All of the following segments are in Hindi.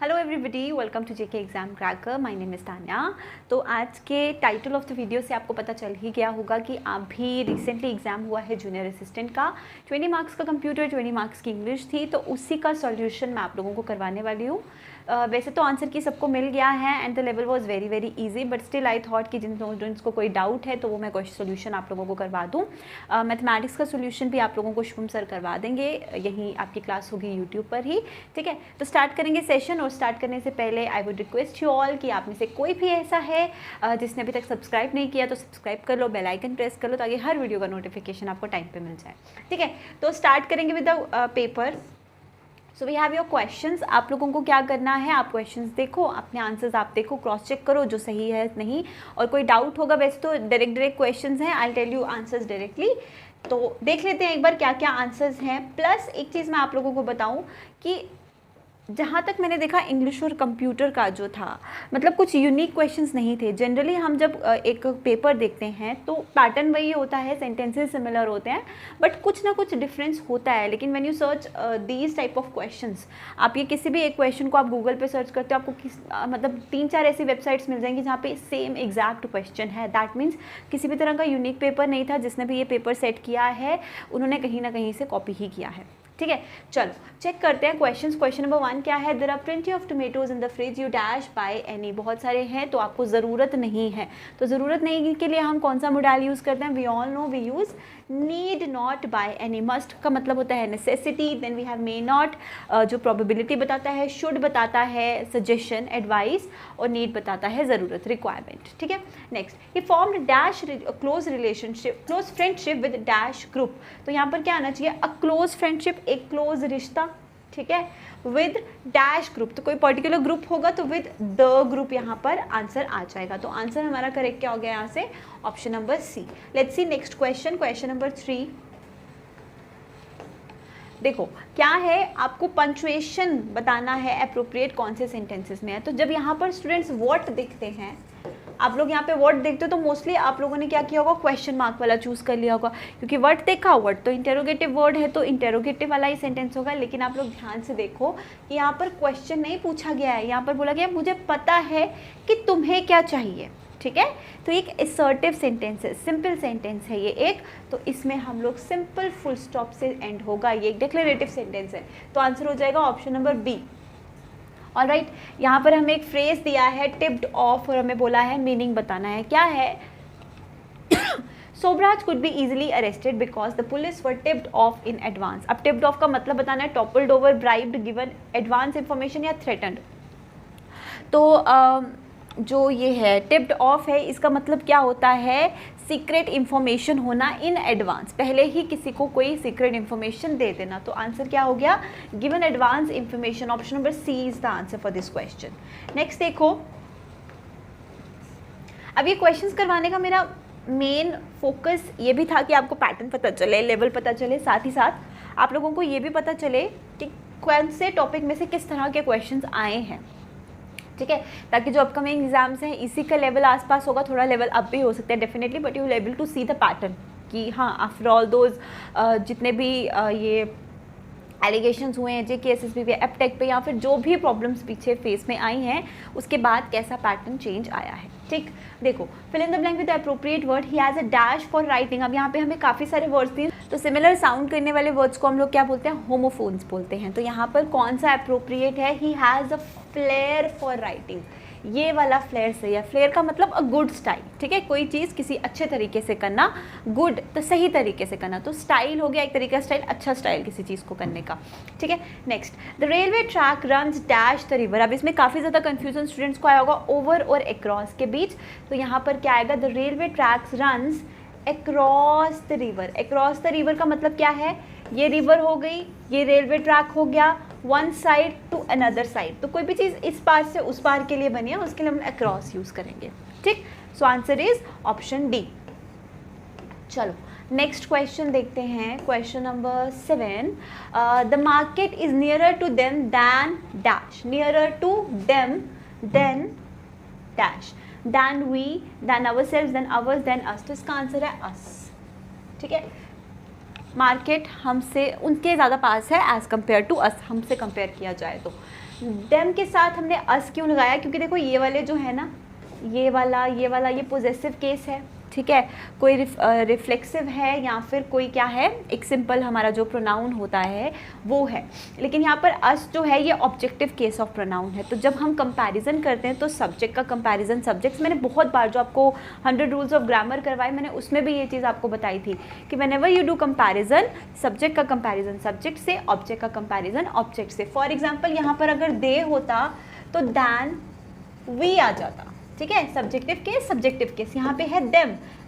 Hello everybody, welcome to JK exam cracker. My name is Tanya. तो आज के टाइटल ऑफ द वीडियो से आपको पता चल ही गया होगा कि अभी रिसेंटली एग्जाम हुआ है जूनियर असिस्टेंट का। 20 मार्क्स का कंप्यूटर, 20 मार्क्स की इंग्लिश थी, तो उसी का सॉल्यूशन मैं आप लोगों को करवाने वाली हूँ। वैसे तो आंसर की सबको मिल गया है and the level was very very easy, but still I thought कि जिन स्टूडेंट्स को कोई डाउट है तो वो मैं क्वेश्चन सोल्यूशन आप लोगों को करवा दूँ। मैथमेटिक्स का सोल्यूशन भी आप लोगों को शुभम सर करवा देंगे, यहीं आपकी क्लास होगी यूट्यूब पर ही। ठीक है, तो स्टार्ट करेंगे सेशन। और स्टार्ट करने से पहले I would request you all कि आप में से कोई भी ऐसा है जिसने अभी तक सब्सक्राइब नहीं किया तो सब्सक्राइब कर लो, बेल आइकन प्रेस कर लो ताकि हर वीडियो का नोटिफिकेशन आपको टाइम पे मिल जाए। ठीक है, तो स्टार्ट करेंगे with the paper. So we have your questions. आप लोगों को क्या करना है, आप क्वेश्चंस देखो, अपने आंसर्स आप देखो, क्रॉस चेक करो जो सही है नहीं, और कोई डाउट होगा वैसे तो डायरेक्ट क्वेश्चंस हैं, I tell you answers directly. तो देख लेते हैं एक बार क्या क्या आंसर्स हैं। प्लस एक चीज़ मैं आप लोगों को बताऊं कि जहाँ तक मैंने देखा इंग्लिश और कंप्यूटर का जो था, मतलब कुछ यूनिक क्वेश्चंस नहीं थे। जनरली हम जब एक पेपर देखते हैं तो पैटर्न वही होता है, सेंटेंसेस सिमिलर होते हैं, बट कुछ ना कुछ डिफरेंस होता है। लेकिन when you search these type of questions, आप ये किसी भी एक क्वेश्चन को आप गूगल पे सर्च करते हो, आपको मतलब 3-4 ऐसी वेबसाइट्स मिल जाएंगी जहाँ पे सेम एग्जैक्ट क्वेश्चन है। दैट मीन्स किसी भी तरह का यूनिक पेपर नहीं था। जिसने भी ये पेपर सेट किया है उन्होंने कहीं ना कहीं से कॉपी ही किया है। ठीक है, चलो चेक करते हैं क्वेश्चंस। क्वेश्चन नंबर 1 क्या है? There are plenty of tomatoes in the fridge, you dash buy any. बहुत सारे हैं तो आपको ज़रूरत नहीं है, तो ज़रूरत नहीं के लिए हम कौन सा मोडाल यूज़ करते हैं? We all know we use need not buy any. Must का मतलब होता है necessity, then we have may not जो प्रोबेबिलिटी बताता है, शुड बताता है सजेशन एडवाइस, और नीड बताता है ज़रूरत रिक्वायरमेंट। ठीक है, next, he formed dash close relationship, close friendship with dash group. तो यहाँ पर क्या आना चाहिए? अ क्लोज फ्रेंडशिप, एक क्लोज रिश्ता, ठीक है, विद डैश ग्रुप। तो कोई पर्टिकुलर ग्रुप होगा तो विद द ग्रुप यहाँ पर आंसर आ जाएगा। तो आंसर हमारा करेक्ट क्या हो गया यहाँ से? Option number C. Let's see next question, question number 3। देखो क्या है, आपको पंचुएशन बताना है अप्रोप्रिएट कौन से सेंटेंसेस में है। तो जब यहाँ पर स्टूडेंट्स व्हाट देखते हैं, आप लोग यहाँ पे वर्ड देखते हो तो मोस्टली आप लोगों ने क्या किया होगा? क्वेश्चन मार्क वाला चूज कर लिया होगा, क्योंकि वर्ड देखा, वर्ड तो इंटेरोगेटिव वर्ड है तो इंटेरोगेटिव वाला ही सेंटेंस होगा। लेकिन आप लोग ध्यान से देखो कि यहाँ पर क्वेश्चन नहीं पूछा गया है, यहाँ पर बोला गया मुझे पता है कि तुम्हें क्या चाहिए। ठीक है, तो एक असर्टिव सेंटेंस है, सिंपल सेंटेंस है ये एक, तो इसमें हम लोग सिंपल फुल स्टॉप से एंड होगा। ये एक डिक्लेरेटिव सेंटेंस है, तो आंसर हो जाएगा ऑप्शन नंबर बी। ऑलराइट, यहाँ पर हमें एक फ्रेज दिया है टिप्ड ऑफ, और हमें बोला है मीनिंग बताना है। क्या है? Sobhraj could be easily arrested because the police were tipped of in advance. अब टिप्ड ऑफ का मतलब बताना है toppled over, bribed, given advance information या थ्रेटन्ड। तो जो ये है टिप्ड ऑफ है, इसका मतलब क्या होता है? सीक्रेट इन्फॉर्मेशन होना इन एडवांस, पहले ही किसी को कोई सीक्रेट इन्फॉर्मेशन दे देना। तो आंसर क्या हो गया? Given advance information. Option number C is the answer for this question. Next देखो, अब ये क्वेश्चंस करवाने का मेरा मेन फोकस ये भी था कि आपको पैटर्न पता चले, लेवल पता चले, साथ ही साथ आप लोगों को ये भी पता चले कि कौन से टॉपिक में से किस तरह के क्वेश्चंस आए हैं। ठीक है, ताकि जो अपकमिंग एग्जाम्स हैं इसी का लेवल आसपास होगा, थोड़ा लेवल अप भी हो सकता है definitely, but you will able to see the pattern कि हाँ आफ्टर ऑल दोज जितने भी ये एलिगेशंस हुए हैं JKSSB पे, एपटेक पे, या फिर जो भी प्रॉब्लम्स पीछे फेस में आई हैं उसके बाद कैसा पैटर्न चेंज आया है। ठीक, देखो fill in the blank with appropriate word, he has a dash for writing. अब यहाँ पे हमें काफ़ी सारे वर्ड्स दिए, तो सिमिलर साउंड करने वाले वर्ड्स को हम लोग क्या बोलते हैं? होमोफोन्स बोलते हैं। तो यहाँ पर कौन सा एप्रोप्रिएट है? ही has a flare for writing. ये वाला फ्लेयर सही है। फ्लेयर का मतलब अ गुड स्टाइल। ठीक है, कोई चीज़ किसी अच्छे तरीके से करना, गुड तो सही तरीके से करना, तो स्टाइल हो गया एक तरीका स्टाइल, अच्छा स्टाइल किसी चीज़ को करने का। ठीक है, next, the railway track runs dash the river. अब इसमें काफ़ी ज़्यादा कन्फ्यूजन स्टूडेंट्स को आया होगा ओवर और अक्रॉस के बीच, तो यहाँ पर क्या आएगा? The railway tracks runs across the river. Across the river का मतलब क्या है? ये रिवर हो गई, ये रेलवे ट्रैक हो गया, one side to another side. तो कोई भी चीज़ इस पार से उस पार के लिए बनी है, उसके लिए हम अक्रॉस यूज़ करेंगे। ठीक, so answer is option D. चलो नेक्स्ट क्वेश्चन देखते हैं, question number 7। The market is nearer to them than dash. Nearer to them then dash, than we, than ourselves, than ours, than us. तो इसका आंसर है अस। ठीक है, मार्केट हमसे, उनके ज़्यादा पास है एज़ कम्पेयर टू अस, हमसे कंपेयर किया जाए तो। देम के साथ हमने अस क्यों लगाया, क्योंकि देखो ये वाले जो है ना, ये वाला ये पोजेसिव केस है, ठीक है, कोई रिफ्लेक्सिव है या फिर कोई क्या है, एक सिंपल हमारा जो प्रोनाउन होता है वो है। लेकिन यहाँ पर अस जो है ये ऑब्जेक्टिव केस ऑफ प्रोनाउन है। तो जब हम कंपैरिजन करते हैं तो सब्जेक्ट का कंपैरिजन सब्जेक्ट्स, मैंने बहुत बार जो आपको 100 रूल्स ऑफ ग्रामर करवाए मैंने उसमें भी ये चीज़ आपको बताई थी कि whenever you do comparison, subject का कंपैरिजन सब्जेक्ट से, ऑब्जेक्ट का कंपैरिजन ऑब्जेक्ट से। फॉर एग्जाम्पल यहाँ पर अगर दे होता तो दैन वी आ जाता, ठीक है, सब्जेक्टिव केस, यहाँ पे है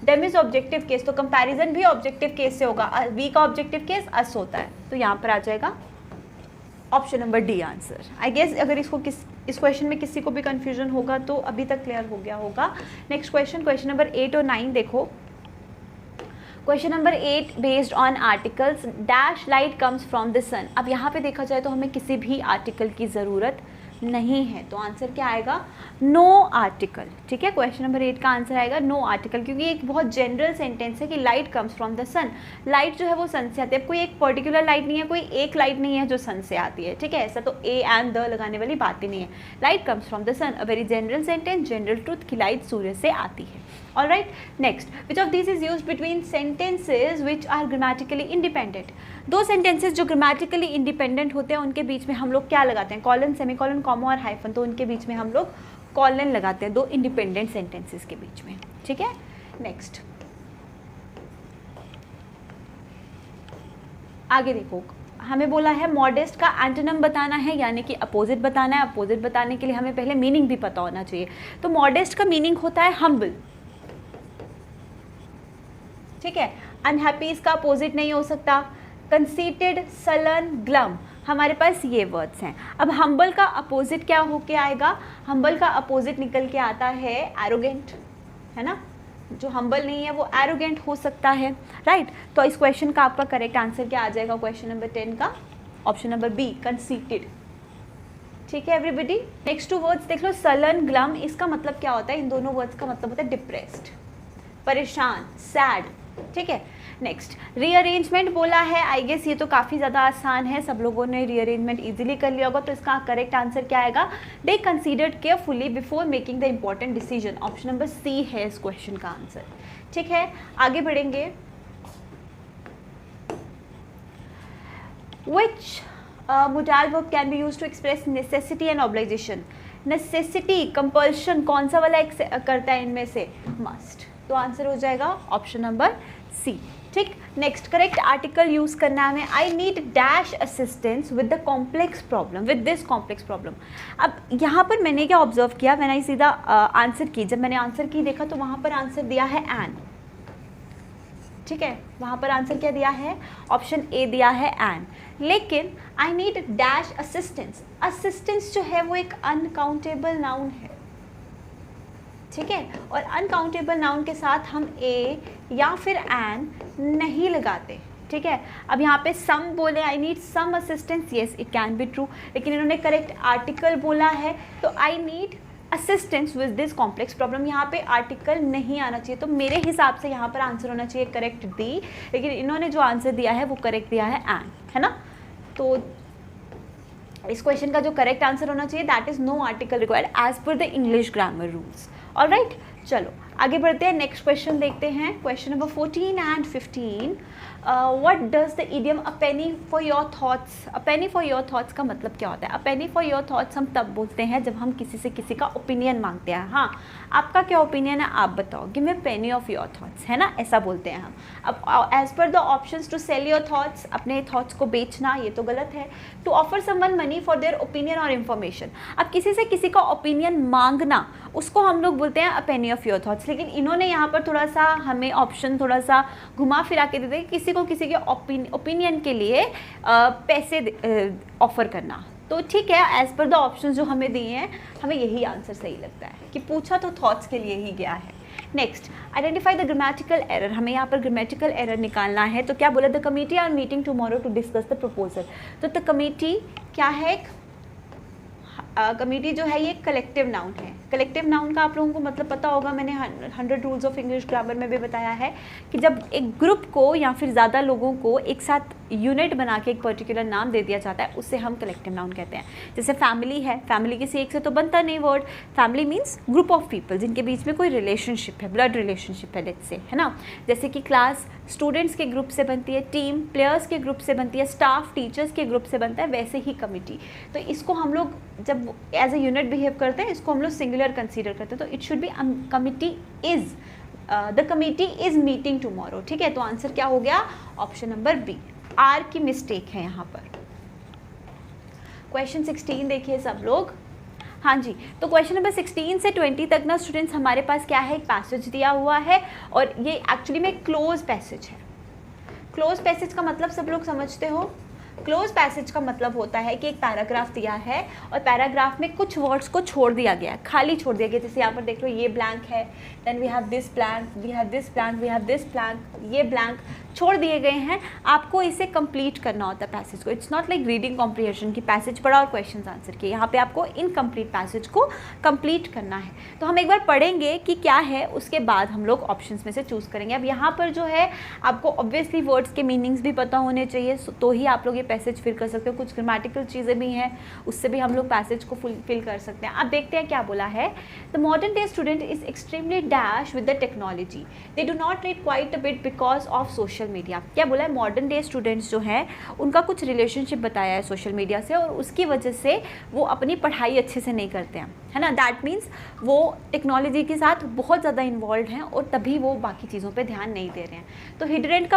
देम इज ऑब्जेक्टिव केस, तो कंपैरिजन भी ऑब्जेक्टिव केस से होगा, वी का ऑब्जेक्टिव केस अस होता है, तो यहाँ पर आ जाएगा option number D answer. I guess अगर इस क्वेश्चन में किसी को भी कंफ्यूजन होगा तो अभी तक क्लियर हो गया होगा। नेक्स्ट क्वेश्चन नंबर 8 और 9 देखो। Question number 8, based on articles dash light comes from the sun. अब यहाँ पे देखा जाए तो हमें किसी भी आर्टिकल की ज़रूरत नहीं है, तो आंसर क्या आएगा, नो आर्टिकल, ठीक है। क्वेश्चन नंबर 8 का आंसर आएगा नो आर्टिकल, क्योंकि एक बहुत जनरल सेंटेंस है कि light comes from the sun, light जो है वो सन से आती है। अब कोई एक पर्टिकुलर लाइट नहीं है, कोई एक लाइट नहीं है जो सन से आती है, ठीक है, ऐसा तो ए एंड द लगाने वाली बात ही नहीं है। Light comes from the sun, a very general sentence, general truth की लाइट सूर्य से आती है। Alright, next, which of this is used between sentences which are grammatically independent. दो सेंटेंसेज जो ग्रामेटिकली इंडिपेंडेंट होते हैं उनके बीच में हम लोग क्या लगाते हैं, कॉलन, सेमीकॉलन, कॉमा और हाइफन, तो उनके बीच में हम लोग कॉलन लगाते हैं दो इंडिपेंडेंट सेंटेंसेस के बीच में, ठीक है। नेक्स्ट आगे देखो, हमें बोला है मॉडेस्ट का एंटोनिम बताना है, यानी कि अपोजिट बताना है। अपोजिट बताने के लिए हमें पहले मीनिंग भी पता होना चाहिए। तो मॉडेस्ट का मीनिंग होता है हम्बल, ठीक है। अनहैप्पी इसका अपोजिट नहीं हो सकता। कंसीटेड, सलन, ग्लम, हमारे पास ये वर्ड्स हैं। अब हम्बल का अपोजिट क्या होके आएगा, हम्बल का अपोजिट निकल के आता है एरोगेंट, है ना। जो हम्बल नहीं है वो एरोगेंट हो सकता है, राइट। तो इस क्वेश्चन का आपका करेक्ट आंसर क्या आ जाएगा, क्वेश्चन नंबर 10 का ऑप्शन नंबर बी, कंसीटेड, ठीक है एवरीबडी। नेक्स्ट टू वर्ड्स देख लो, सलन, ग्लम, इसका मतलब क्या होता है, इन दोनों वर्ड्स का मतलब होता है डिप्रेस्ड, परेशान, सैड, ठीक है। नेक्स्ट, रीअरेंजमेंट बोला है, आई गेस ये तो काफ़ी ज़्यादा आसान है, सब लोगों ने रीअरेंजमेंट इजीली कर लिया होगा। तो इसका करेक्ट आंसर क्या आएगा, they considered carefully before making the important decision, option number C है इस क्वेश्चन का आंसर, ठीक है। आगे बढ़ेंगे, which modal verb can be use to express necessity and obligation. Necessity, compulsion, कौन सा वाला करता है इनमें से, मस्ट, तो आंसर हो जाएगा ऑप्शन नंबर सी, ठीक। नेक्स्ट, करेक्ट आर्टिकल यूज करना है हमें, I need dash assistance with the complex problem, with this complex problem. अब यहाँ पर मैंने क्या ऑब्जर्व किया, मैंने सीधा आंसर की, जब मैंने आंसर की देखा तो वहाँ पर आंसर दिया है एन, ठीक है, वहाँ पर आंसर क्या दिया है, ऑप्शन ए दिया है एन। लेकिन I need dash assistance, assistance जो है वो एक अनकाउंटेबल नाउन है, ठीक है, और अनकाउंटेबल नाउन के साथ हम ए या फिर एन नहीं लगाते, ठीक है। अब यहाँ पे सम बोले, I need some assistance, yes it can be true, लेकिन इन्होंने करेक्ट आर्टिकल बोला है, तो I need assistance with this complex problem, यहाँ पे आर्टिकल नहीं आना चाहिए। तो मेरे हिसाब से यहाँ पर आंसर होना चाहिए करेक्ट डी, लेकिन इन्होंने जो आंसर दिया है वो करेक्ट दिया है एन, है ना। तो इस क्वेश्चन का जो करेक्ट आंसर होना चाहिए that is no article required as per the English grammar rules. Alright, चलो आगे बढ़ते हैं, नेक्स्ट क्वेश्चन देखते हैं, question number 14 and 15। What does the idiom a penny for your thoughts, a penny for your thoughts का मतलब क्या होता है। A penny for your thoughts हम तब बोलते हैं जब हम किसी से किसी का ओपिनियन मांगते हैं, हाँ आपका क्या ओपिनियन है आप बताओ, give me penny of your thoughts, है ना, ऐसा बोलते हैं हम। अब as per the options, to sell your thoughts, अपने थॉट्स को बेचना, ये तो गलत है। To offer someone money for their opinion और इन्फॉर्मेशन, अब किसी से किसी का ओपिनियन मांगना, उसको हम लोग बोलते हैं अ पेनी ऑफ योर थॉट्स। लेकिन इन्होंने यहाँ पर थोड़ा सा हमें ऑप्शन थोड़ा सा घुमा फिरा के देते हैं, किसी को किसी के ओपिनियन के लिए पैसे ऑफर करना, तो ठीक है, एज पर द ऑप्शन जो हमें दिए हैं हमें यही आंसर सही लगता है कि पूछा तो थॉट्स के लिए ही गया है। Next, identify the grammatical error, हमें यहाँ पर ग्रामेटिकल एरर निकालना है। तो क्या बोला, the committee are meeting tomorrow to discuss the proposal. तो द कमिटी क्या है, कमिटी जो है ये कलेक्टिव नाउन है। कलेक्टिव नाउन का आप लोगों को मतलब पता होगा, मैंने 100 रूल्स ऑफ इंग्लिश ग्रामर में भी बताया है कि जब एक ग्रुप को या फिर ज़्यादा लोगों को एक साथ यूनिट बना के एक पर्टिकुलर नाम दे दिया जाता है, उससे हम कलेक्टिव नाउन कहते हैं। जैसे फैमिली है, फैमिली किसी एक से तो बनता नहीं word, family means group of people जिनके बीच में कोई रिलेशनशिप है, ब्लड रिलेशनशिप है लेट्स से, है ना। जैसे कि क्लास स्टूडेंट्स के ग्रुप से बनती है, टीम प्लेयर्स के ग्रुप से बनती है, स्टाफ टीचर्स के ग्रुप से बनता है, वैसे ही कमिटी। तो इसको हम लोग जब एज ए यूनिट बिहेव करते हैं, इसको हम लोग सिंगुलर कंसीडर करते हैं। तो it should be committee is, the committee is meeting tomorrow, ठीक है। तो आंसर क्या हो गया, ऑप्शन नंबर बी। आर की मिस्टेक है यहाँ पर। क्वेश्चन 16 देखिए सब लोग। हाँ जी, तो क्वेश्चन नंबर 16 से 20 तक ना स्टूडेंट्स हमारे पास क्या है, एक पैसेज दिया हुआ है और ये एक्चुअली में क्लोज पैसेज है। क्लोज पैसेज का मतलब सब लोग समझते हो। क्लोज पैसेज का मतलब होता है कि एक पैराग्राफ दिया है और पैराग्राफ में कुछ वर्ड्स को छोड़ दिया गया, खाली छोड़ दिया गया। जैसे यहाँ पर देख लो ये ब्लैंक है, then we have this blank, we have this blank, we have this blank, ये ब्लैंक छोड़ दिए गए हैं। आपको इसे कंप्लीट करना होता है पैसेज को। It's not like reading comprehension की पैसेज पढ़ा और क्वेश्चंस आंसर किए। यहाँ पे आपको इनकम्प्लीट पैसेज को कंप्लीट करना है। तो हम एक बार पढ़ेंगे कि क्या है, उसके बाद हम लोग ऑप्शंस में से चूज़ करेंगे। अब यहाँ पर जो है आपको ऑब्वियसली वर्ड्स के मीनिंग्स भी पता होने चाहिए, तो ही आप लोग ये पैसेज फिल कर सकते हो। कुछ ग्रामेटिकल चीज़ें भी हैं, उससे भी हम लोग पैसेज को फिल कर सकते हैं। अब देखते हैं क्या बोला है। The modern day student is extremely dash with the technology, they do not read quite a bit because of social media. क्या बोला है, मॉडर्न डे स्टूडेंट्स जो हैं उनका कुछ रिलेशनशिप बताया है सोशल मीडिया से, और उसकी वजह से वो अपनी पढ़ाई अच्छे से नहीं करते हैं, है ना। दैट मीन्स वो टेक्नोलॉजी के साथ बहुत ज़्यादा इन्वॉल्व हैं और तभी वो बाकी चीज़ों पे ध्यान नहीं दे रहे हैं। तो हिंड्रेंट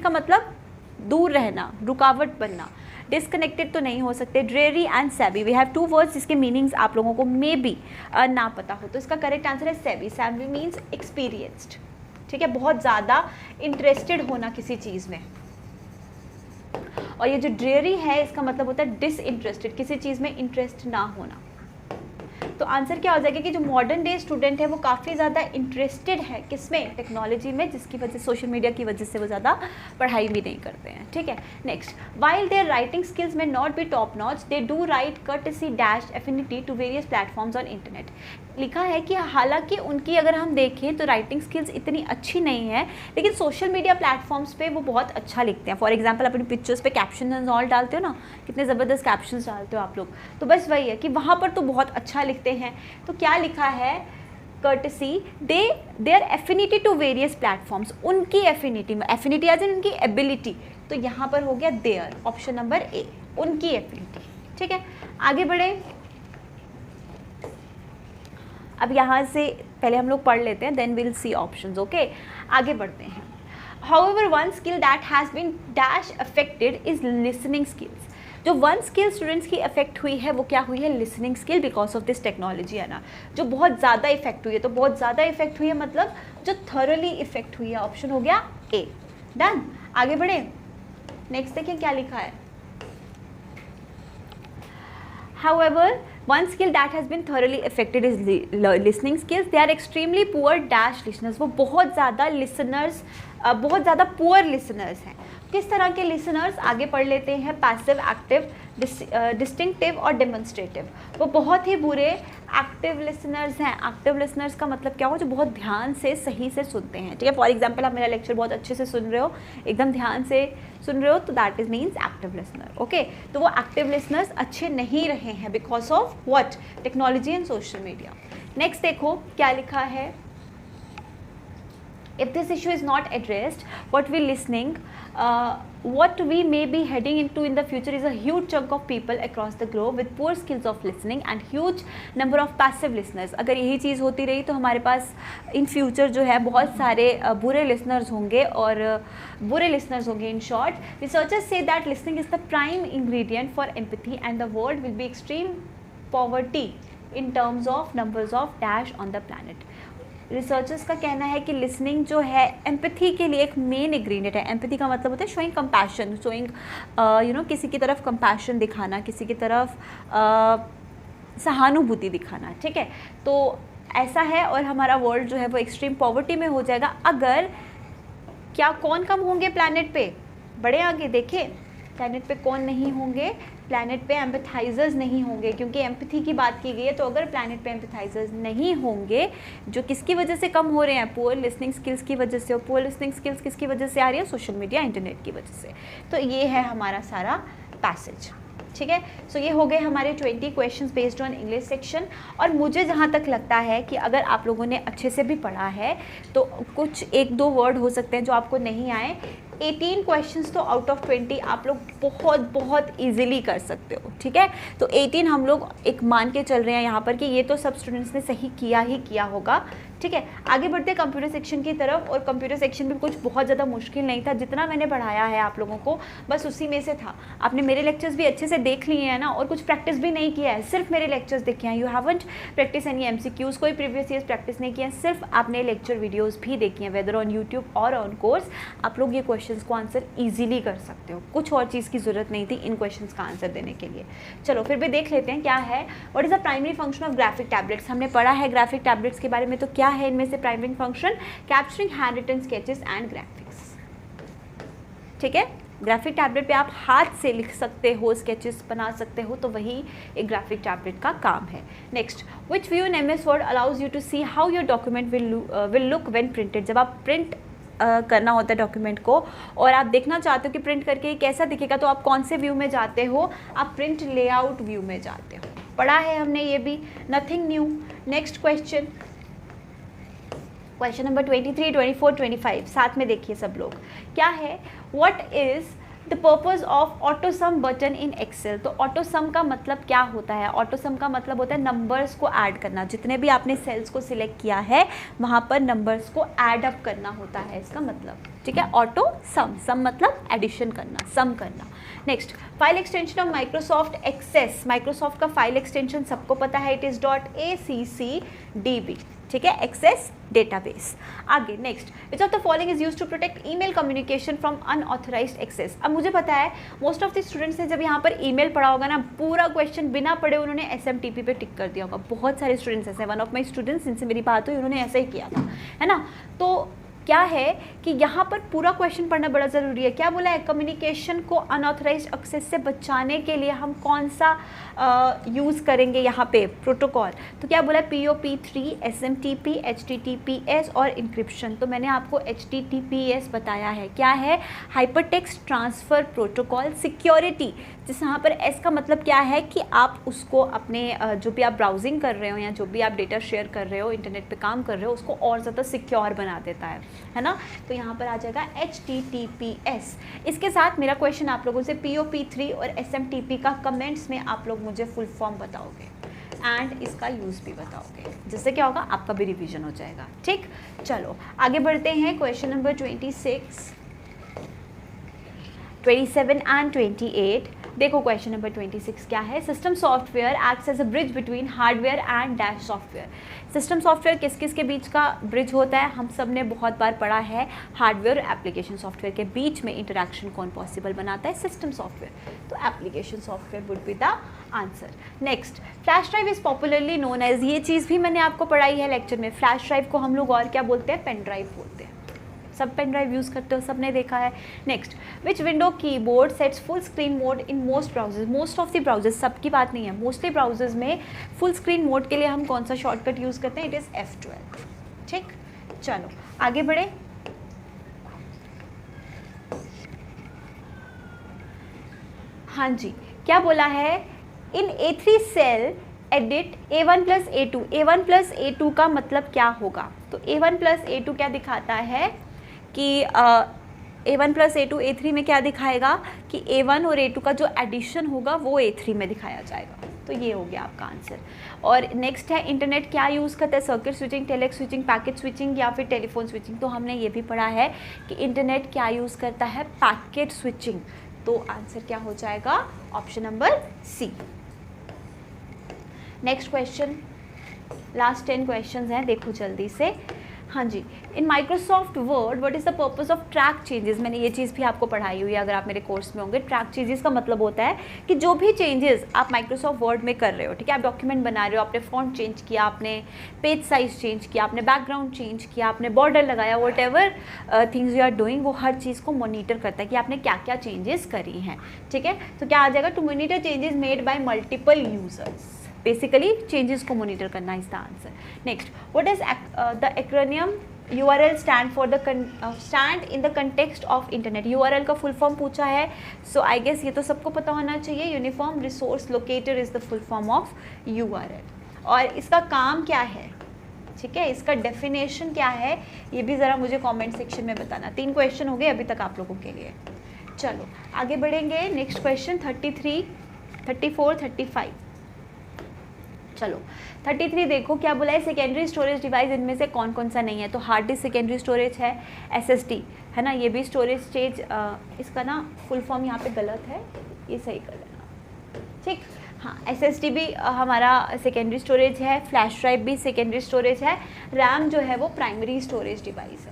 का मतलब दूर रहना, रुकावट बनना। डिसकनेक्टेड तो नहीं हो सकते। Dreary and shabby, we have two words जिसके मीनिंग्स आप लोगों को मे बी ना पता हो, तो इसका करेक्ट आंसर है सेबी। सेबी मीन्स एक्सपीरियंस्ड, ठीक है, बहुत ज़्यादा इंटरेस्टेड होना किसी चीज़ में। और ये जो ड्रेरी है इसका मतलब होता है डिसइंटरेस्टेड, किसी चीज़ में इंटरेस्ट ना होना। तो आंसर क्या हो जाएगा कि जो मॉडर्न डे स्टूडेंट है वो काफ़ी ज़्यादा इंटरेस्टेड है किसमें, टेक्नोलॉजी में, जिसकी वजह सोशल मीडिया की वजह से वो ज़्यादा पढ़ाई भी नहीं करते हैं, ठीक है। Next, while their writing skills में not be top notch, they do write courtesy dash affinity to various platforms on internet. लिखा है कि हालांकि उनकी अगर हम देखें तो राइटिंग स्किल्स इतनी अच्छी नहीं है, लेकिन सोशल मीडिया प्लेटफॉर्म्स पे वो बहुत अच्छा लिखते हैं। फॉर एग्जांपल अपनी पिक्चर्स पे कैप्शन एंड ऑल डालते हो ना, कितने ज़बरदस्त कैप्शंस डालते हो आप लोग, तो बस वही है कि वहाँ पर तो बहुत अच्छा लिखते हैं। तो क्या लिखा है, courtesy, their affinity to various platforms, उनकी एफिनिटी में, एफिनिटी एज इन उनकी एबिलिटी, तो यहाँ पर हो गया देयर, ऑप्शन नंबर ए, उनकी एफिनिटी, ठीक है। आगे बढ़े। अब यहाँ से पहले हम लोग पढ़ लेते हैं, then will see options, okay. आगे बढ़ते हैं। However one skill that has been dash affected is listening skills. जो वन स्किल स्टूडेंट्स की इफेक्ट हुई है वो क्या हुई है, listening skill, because of this technology, है ना, जो बहुत ज़्यादा इफेक्ट हुई है। तो बहुत ज़्यादा इफेक्ट हुई है मतलब जो थॉरली इफेक्ट हुई है, ऑप्शन हो गया ए। डन, आगे बढ़े। नेक्स्ट देखिए क्या लिखा है। However, one skill that has been thoroughly affected is listening skills. They are extremely poor dash listeners. वो बहुत ज़्यादा listeners, बहुत ज़्यादा poor listeners हैं। किस तरह के लिसनर्स, आगे पढ़ लेते हैं। पैसिव, एक्टिव, डिस्टिंक्टिव और डेमोन्स्ट्रेटिव। वो बहुत ही बुरे एक्टिव लिसनर्स हैं। एक्टिव लिसनर्स का मतलब क्या हो, जो बहुत ध्यान से सही से सुनते हैं, ठीक है। फॉर एग्जांपल आप मेरा लेक्चर बहुत अच्छे से सुन रहे हो, एकदम ध्यान से सुन रहे हो, तो that is means active listener, okay. तो वो एक्टिव लिसनर्स अच्छे नहीं रहे हैं because of what, technology and social media. Next देखो क्या लिखा है। If this issue is not addressed, what we may be heading into in the future is a huge chunk of people across the globe with poor skills of listening and huge number of passive listeners. अगर यही चीज़ होती रही तो हमारे पास in future जो है बहुत सारे बुरे listeners होंगे और बुरे listeners होंगे। In short, researchers say that listening is the prime ingredient for empathy and the world will be extreme poverty in terms of numbers of dash on the planet. Researchers का कहना है कि लिसनिंग जो है एम्पैथी के लिए एक मेन इंग्रेडिएंट है। एम्पैथी का मतलब होता है शोइंग कंपैशन, शोइंग किसी की तरफ कंपैशन दिखाना, किसी की तरफ सहानुभूति दिखाना, ठीक है। तो ऐसा है और हमारा वर्ल्ड जो है वो एक्सट्रीम पॉवर्टी में हो जाएगा अगर, क्या कौन कम होंगे प्लैनेट पे, बड़े आगे देखें, प्लैनेट पे कौन नहीं होंगे, प्लैनेट पे एम्पैथाइजर्स नहीं होंगे, क्योंकि एम्पैथी की बात की गई है। तो अगर प्लैनेट पे एम्पैथाइजर्स नहीं होंगे, जो किसकी वजह से कम हो रहे हैं, पुअर लिसनिंग स्किल्स की वजह से। और पुअर लिसनिंग स्किल्स किसकी वजह से आ रही है, सोशल मीडिया, इंटरनेट की वजह से। तो ये है हमारा सारा पैसेज, ठीक है। सो ये हो गए हमारे 20 questions based on English section. और मुझे जहाँ तक लगता है कि अगर आप लोगों ने अच्छे से भी पढ़ा है तो कुछ 1-2 वर्ड हो सकते हैं जो आपको नहीं आए। 18 क्वेश्चंस तो आउट ऑफ 20 आप लोग बहुत बहुत इजीली कर सकते हो, ठीक है। तो 18 हम लोग एक मान के चल रहे हैं यहाँ पर कि ये तो सब स्टूडेंट्स ने सही किया ही किया होगा, ठीक है। आगे बढ़ते हैं कंप्यूटर सेक्शन की तरफ। और कंप्यूटर सेक्शन में कुछ बहुत ज़्यादा मुश्किल नहीं था, जितना मैंने पढ़ाया है आप लोगों को बस उसी में से था। आपने मेरे लेक्चर्स भी अच्छे से देख लिए हैं ना, और कुछ प्रैक्टिस भी नहीं किया है, सिर्फ मेरे लेक्चर्स देखे हैं। You haven't practice any MCQs, कोई प्रीवियस ईयर्स प्रैक्टिस नहीं किया है, सिर्फ आपने लेक्चर वीडियोज़ भी देखी हैं, वेदर ऑन यूट्यूब और ऑन कोर्स। आप लोग ये क्वेश्चंस को आंसर ईजिली कर सकते हो, कुछ और चीज़ की ज़रूरत नहीं थी इन क्वेश्चंस का आंसर देने के लिए। चलो फिर भी देख लेते हैं क्या है, what is the primary function of graphic tablets. हमने पढ़ा है ग्राफिक टैबलेट्स के बारे में, तो क्या है इनमें से primary function, capturing hand written sketches and graphics, ठीक है। ग्राफिक टैबलेट पे आप हाथ से लिख सकते हो, स्केचेस बना सकते हो, तो वही एक ग्राफिक टैबलेट का काम है। Next, which view in MS Word allows you to see how your document will look when printed. जब आप प्रिंट करना होता है डॉक्यूमेंट को और आप देखना चाहते हो कि प्रिंट करके कैसा दिखेगा, तो आप कौन से व्यू में जाते हो, आप प्रिंट लेआउट व्यू में जाते हो। पढ़ा है हमने ये भी, nothing new. Next question, question number 23, 24, 25 साथ में देखिए सब लोग। क्या है, what is the purpose of auto sum button in Excel. तो ऑटो सम का मतलब क्या होता है, ऑटो सम का मतलब होता है नंबर्स को ऐड करना। जितने भी आपने सेल्स को सिलेक्ट किया है वहाँ पर नंबर्स को ऐड अप करना होता है इसका मतलब, ठीक है। ऑटो सम, सम मतलब एडिशन करना, सम करना। Next, file extension of Microsoft Access. Microsoft का फाइल एक्सटेंशन सबको पता है, इट इज़ .accdb, ठीक है, एक्सेस डेटाबेस। आगे next, which of the following is used to protect email communication from unauthorized access. अब मुझे पता है मोस्ट ऑफ द स्टूडेंट्स ने जब यहाँ पर ईमेल पढ़ा होगा ना, पूरा क्वेश्चन बिना पढ़े उन्होंने SMTP पे टिक कर दिया होगा। बहुत सारे स्टूडेंट्स ऐसे, वन ऑफ माई स्टूडेंट्स जिनसे मेरी बात हुई उन्होंने ऐसा ही किया था, है ना। तो क्या है कि यहाँ पर पूरा क्वेश्चन पढ़ना बड़ा ज़रूरी है। क्या बोला है, कम्युनिकेशन को अनऑथराइज्ड एक्सेस से बचाने के लिए हम कौन सा यूज़ करेंगे यहाँ पे, प्रोटोकॉल। तो क्या बोला है, POP3, SMTP, HTTPS और इंक्रिप्शन। तो मैंने आपको HTTPS बताया है, क्या है, हाइपरटेक्स्ट ट्रांसफ़र प्रोटोकॉल सिक्योरिटी। जिस यहाँ पर S का मतलब क्या है कि आप उसको अपने जो भी आप ब्राउजिंग कर रहे हो या जो भी आप डेटा शेयर कर रहे हो, इंटरनेट पे काम कर रहे हो, उसको और ज़्यादा सिक्योर बना देता है ना। तो यहाँ पर आ जाएगा HTTPS। इसके साथ मेरा क्वेश्चन आप लोगों से POP3 और SMTP का कमेंट्स में आप लोग मुझे फुल फॉर्म बताओगे एंड इसका यूज़ भी बताओगे, जिससे क्या होगा, आपका भी रिवीजन हो जाएगा, ठीक। चलो आगे बढ़ते हैं, क्वेश्चन नंबर 26, 27 एंड 28। देखो क्वेश्चन नंबर 26 क्या है, system software acts as a bridge between hardware and dash software. System software किस किस के बीच का ब्रिज होता है, हम सब ने बहुत बार पढ़ा है। हार्डवेयर और एप्लीकेशन सॉफ्टवेयर के बीच में इंटरेक्शन कौन पॉसिबल बनाता है, सिस्टम सॉफ्टवेयर। तो application software would be the answer. Next, flash drive is popularly known as, ये चीज़ भी मैंने आपको पढ़ाई है लेक्चर में। फ्लैश ड्राइव को हम लोग और क्या बोलते हैं, पेन ड्राइव बोलते हैं। सब पेन ड्राइव यूज़ करते हो, सबने देखा है। Next, which window keyboard sets full screen mode in most browsers. Most of the browsers, सबकी बात नहीं है, मोस्टली ब्राउजर्स में फुल स्क्रीन मोड के लिए हम कौन सा शॉर्टकट यूज़ करते हैं, इट इज़ F12, ठीक। चलो आगे बढ़े, हाँ जी, क्या बोला है, इन A3 cell edit A1 + A2। A1 + A2 का मतलब क्या होगा, तो A1 + A2 क्या दिखाता है कि A1 + A2 A3 में क्या दिखाएगा कि A1 और A2 का जो एडिशन होगा वो A3 में दिखाया जाएगा। तो ये हो गया आपका आंसर। और नेक्स्ट है, इंटरनेट क्या यूज़ करता है, circuit switching, telex switching, packet switching या फिर टेलीफोन स्विचिंग। तो हमने ये भी पढ़ा है कि इंटरनेट क्या यूज़ करता है, पैकेट स्विचिंग। तो आंसर क्या हो जाएगा, option number C। Next question, last 10 questions हैं, देखो जल्दी से। हाँ जी, in Microsoft Word what is the purpose of track changes, मैंने ये चीज़ भी आपको पढ़ाई हुई है अगर आप मेरे कोर्स में होंगे। ट्रैक चेंजेस का मतलब होता है कि जो भी चेंजेस आप माइक्रोसॉफ्ट वर्ड में कर रहे हो, ठीक है, आप डॉक्यूमेंट बना रहे हो, आपने फॉन्ट चेंज किया, आपने पेज साइज चेंज किया, आपने बैकग्राउंड चेंज किया, आपने बॉर्डर लगाया, whatever things you are doing, वो हर चीज़ को मॉनिटर करता है कि आपने क्या क्या चेंजेस करी हैं, ठीक है। तो क्या आ जाएगा, to monitor changes made by multiple users, basically changes को मॉनिटर करना is the answer. Next, what is the acronym URL stand for the stand in the context of internet, URL का फुल फॉर्म पूछा है, सो आई गेस ये तो सबको पता होना चाहिए, uniform resource locator is the full form of URL। और इसका काम क्या है, ठीक है, इसका डेफिनेशन क्या है, ये भी ज़रा मुझे कमेंट सेक्शन में बताना। 3 क्वेश्चन हो गए अभी तक आप लोगों के लिए। चलो आगे बढ़ेंगे, नेक्स्ट क्वेश्चन 33, 34, 35। चलो 33 देखो क्या बोला है, सेकेंडरी स्टोरेज डिवाइस इनमें से कौन कौन सा नहीं है। तो हार्ड डिस्क सेकेंडरी स्टोरेज है, SSD है ना, ये भी स्टोरेज स्टेज, इसका ना फुल फॉर्म यहाँ पे गलत है, ये सही कर लेना, ठीक। हाँ, SSD भी हमारा सेकेंडरी स्टोरेज है, फ्लैश ड्राइव भी सेकेंडरी स्टोरेज है, रैम जो है वो प्राइमरी स्टोरेज डिवाइस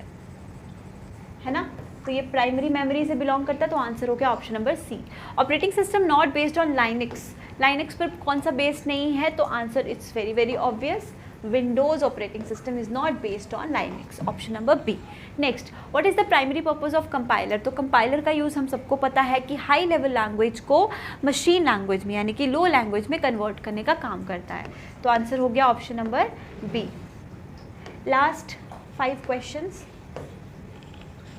है ना, तो ये प्राइमरी मेमोरी से बिलोंग करता है, तो आंसर हो गया option number C. Operating system not based on Linux, Linux पर कौन सा बेस्ड नहीं है, तो answer it's very very obvious, Windows operating system is not based on Linux, option number B. Next, what is the primary purpose of compiler, तो कंपाइलर का यूज़ हम सबको पता है कि हाई लेवल लैंग्वेज को मशीन लैंग्वेज में यानी कि लो लैंग्वेज में कन्वर्ट करने का काम करता है, तो आंसर हो गया option number B. Last 5 questions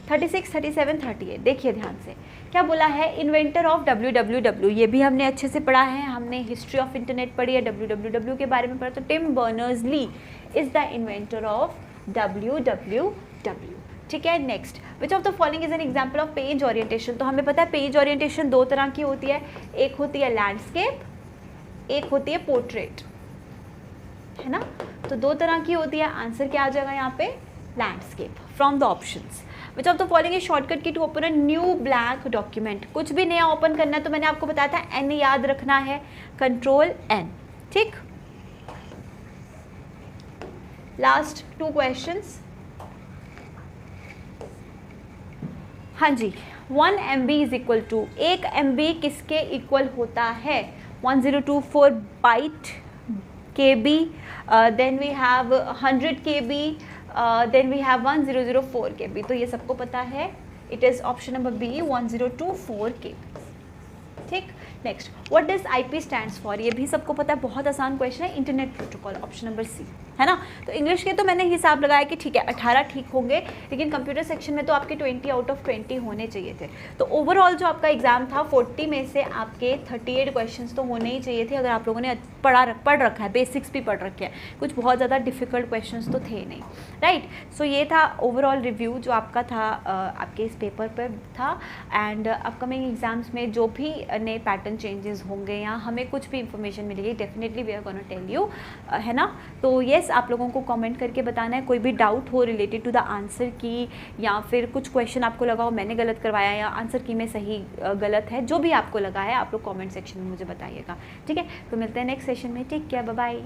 36, 37, 38, देखिए ध्यान से क्या बोला है, इन्वेंटर ऑफ www, ये भी हमने अच्छे से पढ़ा है, हमने हिस्ट्री ऑफ इंटरनेट पढ़ी है, www के बारे में पढ़ा, तो Tim Berners Lee is the inventor of www, ठीक है। Next, which of the following is an example of page orientation, तो हमें पता है पेज ओरिएंटेशन 2 तरह की होती है, एक होती है लैंडस्केप, एक होती है पोर्ट्रेट, है ना, तो 2 तरह की होती है, आंसर क्या आ जाएगा यहाँ पे, landscape from the options. Which of the following is shortcut key to open a new blank document, कुछ भी नया ओपन करना है तो मैंने आपको बताया था N याद रखना है, Ctrl+N, ठीक। लास्ट 2 क्वेश्चंस, हाँ जी, 1 MB is equal to, 1 MB किसके इक्वल होता है, 1024 byte KB, then we have 100 KB, then we have 1004 KB, तो ये सबको पता है, it is option number B 1024 KB, ठीक। Next, what does IP stands for, ये भी सबको पता है, बहुत आसान क्वेश्चन है, internet protocol, option number C, है ना। तो इंग्लिश के तो मैंने हिसाब लगाया कि ठीक है 18 ठीक होंगे, लेकिन कंप्यूटर सेक्शन में तो आपके 20 आउट ऑफ 20 होने चाहिए थे। तो ओवरऑल जो आपका एग्जाम था 40 में से आपके 38 क्वेश्चंस तो होने ही चाहिए थे, अगर आप लोगों ने पढ़ रखा है, बेसिक्स भी पढ़ रखे हैं, कुछ बहुत ज़्यादा डिफिकल्ट क्वेश्चंस तो थे नहीं, राइट। सो ये था ओवरऑल रिव्यू जो आपका था, आपके इस पेपर पर था। एंड अपकमिंग एग्जाम्स में जो भी नए पैटर्न चेंजेस होंगे या हमें कुछ भी इंफॉर्मेशन मिलेगी, definitely we are gonna tell you, है ना। तो येस, आप लोगों को कमेंट करके बताना है, कोई भी डाउट हो रिलेटेड टू द आंसर की, या फिर कुछ क्वेश्चन आपको लगा हो मैंने गलत करवाया या आंसर की में सही गलत है, जो भी आपको लगा है आप लोग कमेंट सेक्शन में मुझे बताइएगा, ठीक है। तो मिलते हैं नेक्स्ट सेशन में, टेक केयर, बाय बाय।